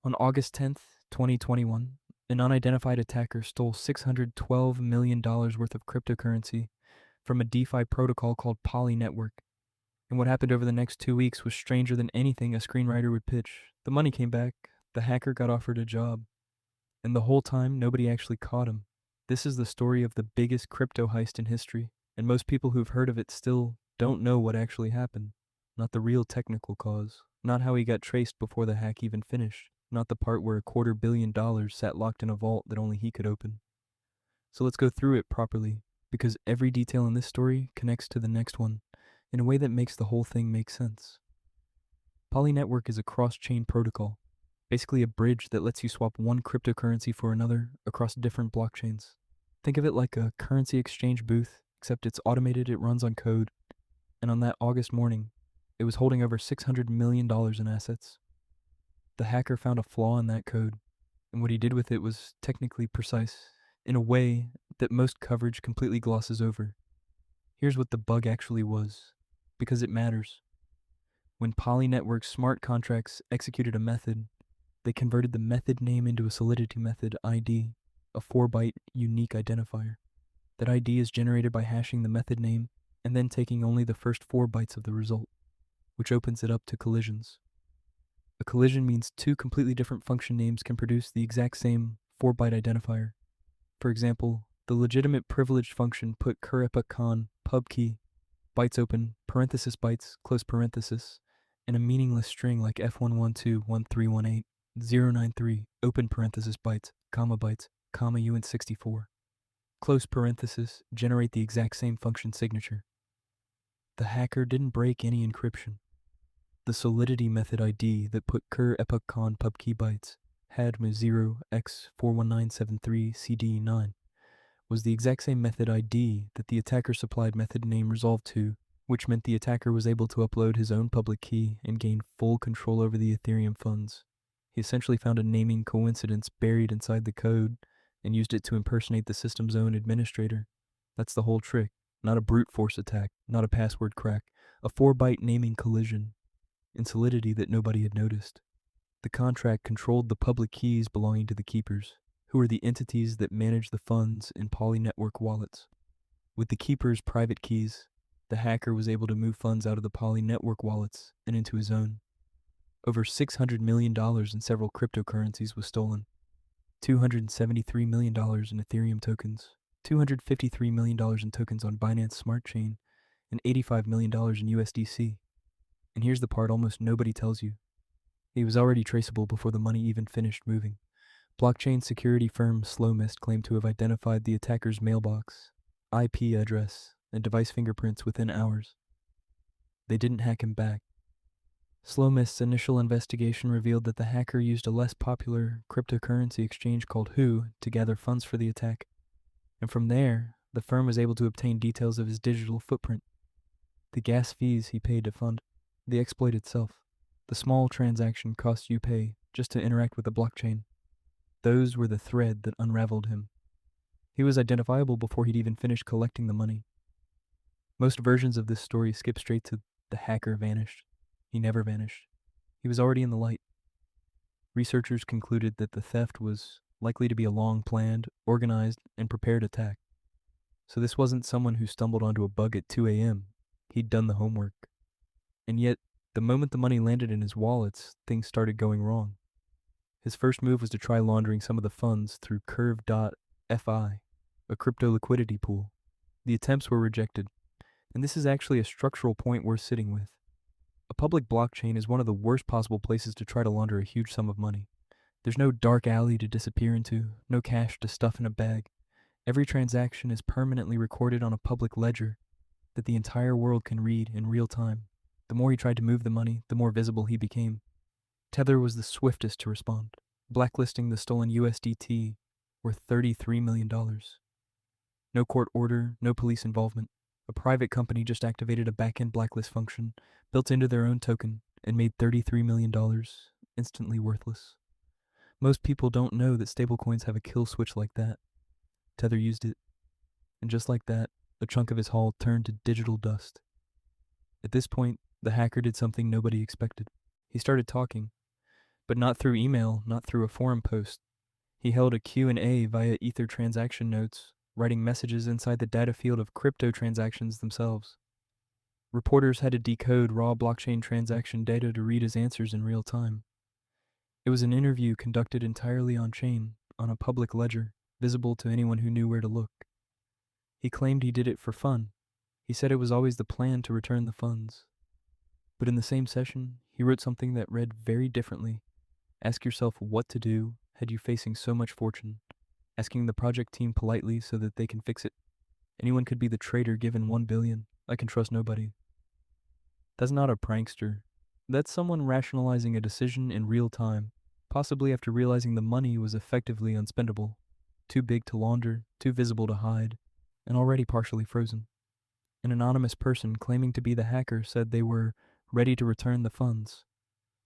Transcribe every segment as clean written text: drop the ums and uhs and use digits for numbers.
On August 10th, 2021, an unidentified attacker stole $612 million worth of cryptocurrency from a DeFi protocol called Poly Network. And what happened over the next 2 weeks was stranger than anything a screenwriter would pitch. The money came back, the hacker got offered a job, and the whole time nobody actually caught him. This is the story of the biggest crypto heist in history, and most people who've heard of it still don't know what actually happened. Not the real technical cause, not how he got traced before the hack even finished, not the part where $250 million sat locked in a vault that only he could open. So let's go through it properly, because every detail in this story connects to the next one in a way that makes the whole thing make sense. Poly Network is a cross-chain protocol, basically a bridge that lets you swap one cryptocurrency for another across different blockchains. Think of it like a currency exchange booth, except it's automated, it runs on code, and on that August morning, it was holding over $600 million in assets. The hacker found a flaw in that code, and what he did with it was technically precise, in a way that most coverage completely glosses over. Here's what the bug actually was, because it matters. When Poly Network's smart contracts executed a method, they converted the method name into a Solidity method ID, a 4-byte unique identifier. That ID is generated by hashing the method name and then taking only the first 4 bytes of the result, which opens it up to collisions. A collision means two completely different function names can produce the exact same 4-byte identifier. For example, the legitimate privileged function put cur_epoch_con pub key, bytes open, parenthesis bytes, close parenthesis, and a meaningless string like F1121318 093 open parenthesis bytes, comma uint64, close parenthesis, generate the exact same function signature. The hacker didn't break any encryption. The Solidity method ID that put cur_epoch_con pub key bytes had 0x41973CD9 was the exact same method ID that the attacker supplied method name resolved to, which meant the attacker was able to upload his own public key and gain full control over the Ethereum funds. He essentially found a naming coincidence buried inside the code and used it to impersonate the system's own administrator. That's the whole trick. Not a brute force attack, not a password crack, a 4-byte naming collision in Solidity that nobody had noticed. The contract controlled the public keys belonging to the keepers, who were the entities that manage the funds in Poly Network wallets. With the keepers' private keys, the hacker was able to move funds out of the Poly Network wallets and into his own. Over $600 million in several cryptocurrencies was stolen. $273 million in Ethereum tokens, $253 million in tokens on Binance Smart Chain, and $85 million in USDC. And here's the part almost nobody tells you. He was already traceable before the money even finished moving. Blockchain security firm Slowmist claimed to have identified the attacker's mailbox, IP address, and device fingerprints within hours. They didn't hack him back. Slowmist's initial investigation revealed that the hacker used a less popular cryptocurrency exchange called Who to gather funds for the attack, and from there, the firm was able to obtain details of his digital footprint, the gas fees he paid to fund, the exploit itself, the small transaction costs you pay just to interact with the blockchain. Those were the thread that unraveled him. He was identifiable before he'd even finished collecting the money. Most versions of this story skip straight to the hacker vanished. He never vanished. He was already in the light. Researchers concluded that the theft was likely to be a long-planned, organized, and prepared attack. So this wasn't someone who stumbled onto a bug at 2 a.m. He'd done the homework. And yet, the moment the money landed in his wallets, things started going wrong. His first move was to try laundering some of the funds through Curve.fi, a crypto liquidity pool. The attempts were rejected, and this is actually a structural point worth sitting with. A public blockchain is one of the worst possible places to try to launder a huge sum of money. There's no dark alley to disappear into, no cash to stuff in a bag. Every transaction is permanently recorded on a public ledger that the entire world can read in real time. The more he tried to move the money, the more visible he became. Tether was the swiftest to respond, blacklisting the stolen USDT worth $33 million. No court order, no police involvement. A private company just activated a backend blacklist function built into their own token and made $33 million instantly worthless. Most people don't know that stablecoins have a kill switch like that. Tether used it, and just like that, a chunk of his haul turned to digital dust. At this point, the hacker did something nobody expected. He started talking. But not through email, not through a forum post. He held a Q&A via Ether transaction notes, writing messages inside the data field of crypto transactions themselves. Reporters had to decode raw blockchain transaction data to read his answers in real time. It was an interview conducted entirely on-chain, on a public ledger, visible to anyone who knew where to look. He claimed he did it for fun. He said it was always the plan to return the funds. But in the same session, he wrote something that read very differently. Ask yourself what to do had you facing so much fortune. Asking the project team politely so that they can fix it. Anyone could be the traitor given 1 billion. I can trust nobody. That's not a prankster. That's someone rationalizing a decision in real time, possibly after realizing the money was effectively unspendable, too big to launder, too visible to hide, and already partially frozen. An anonymous person claiming to be the hacker said they were ready to return the funds.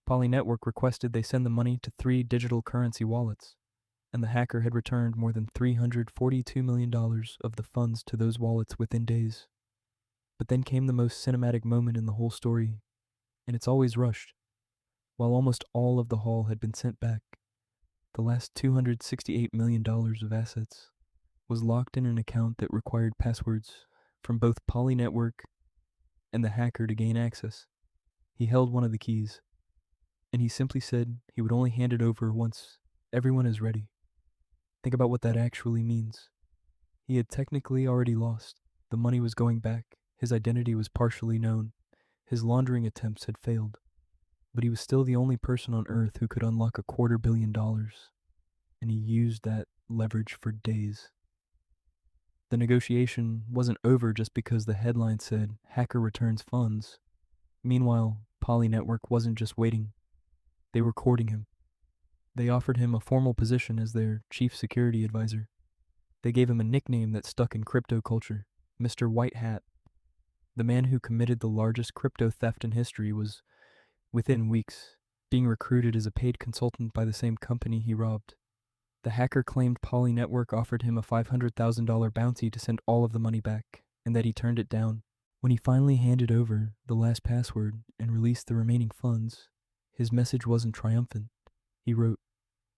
Poly Network requested they send the money to 3 digital currency wallets, and the hacker had returned more than $342 million of the funds to those wallets within days. But then came the most cinematic moment in the whole story, and it's always rushed. While almost all of the haul had been sent back, the last $268 million of assets was locked in an account that required passwords from both Poly Network and the hacker to gain access. He held one of the keys, and he simply said he would only hand it over once everyone is ready. Think about what that actually means. He had technically already lost. The money was going back. His identity was partially known. His laundering attempts had failed. But he was still the only person on Earth who could unlock $250 million. And he used that leverage for days. The negotiation wasn't over just because the headline said, "Hacker returns funds." Meanwhile, Poly Network wasn't just waiting. They were courting him. They offered him a formal position as their chief security advisor. They gave him a nickname that stuck in crypto culture, Mr. White Hat. The man who committed the largest crypto theft in history was, within weeks, being recruited as a paid consultant by the same company he robbed. The hacker claimed Poly Network offered him a $500,000 bounty to send all of the money back, and that he turned it down. When he finally handed over the last password and released the remaining funds, his message wasn't triumphant. He wrote,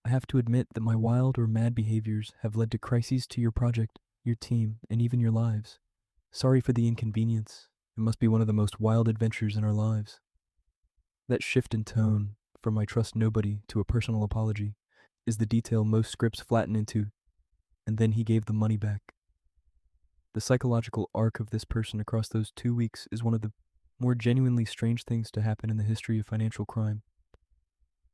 "I have to admit that my wild or mad behaviors have led to crises to your project, your team, and even your lives. Sorry for the inconvenience. It must be one of the most wild adventures in our lives." That shift in tone from "I trust nobody" to a personal apology is the detail most scripts flatten into, and then he gave the money back. The psychological arc of this person across those 2 weeks is one of the more genuinely strange things to happen in the history of financial crime.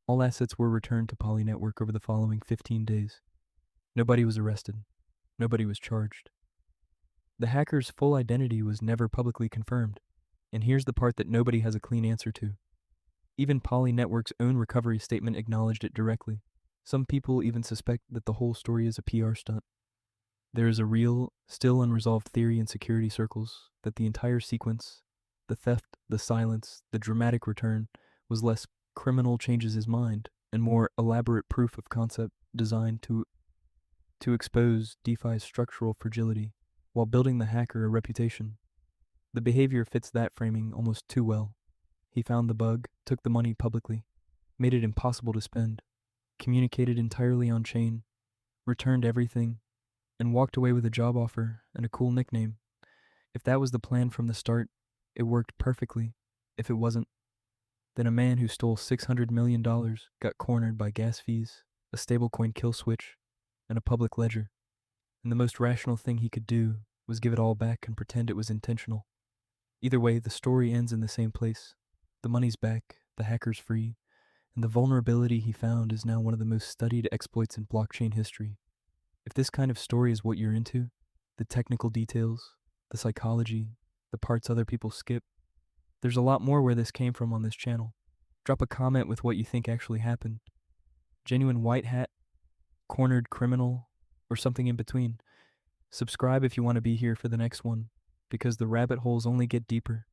All assets were returned to Poly Network over the following 15 days. Nobody was arrested. Nobody was charged. The hacker's full identity was never publicly confirmed, and here's the part that nobody has a clean answer to. Even Poly Network's own recovery statement acknowledged it directly. Some people even suspect that the whole story is a PR stunt. There is a real, still unresolved theory in security circles that the entire sequence, the theft, the silence, the dramatic return, was less criminal changes his mind and more elaborate proof of concept designed to expose DeFi's structural fragility while building the hacker a reputation. The behavior fits that framing almost too well. He found the bug, took the money publicly, made it impossible to spend, communicated entirely on chain, returned everything, and walked away with a job offer and a cool nickname. If that was the plan from the start, it worked perfectly. If it wasn't, then a man who stole $600 million got cornered by gas fees, a stablecoin kill switch, and a public ledger. And the most rational thing he could do was give it all back and pretend it was intentional. Either way, the story ends in the same place. The money's back, the hacker's free, and the vulnerability he found is now one of the most studied exploits in blockchain history. If this kind of story is what you're into, the technical details, the psychology, the parts other people skip, there's a lot more where this came from on this channel. Drop a comment with what you think actually happened. Genuine white hat, cornered criminal, or something in between. Subscribe if you want to be here for the next one, because the rabbit holes only get deeper.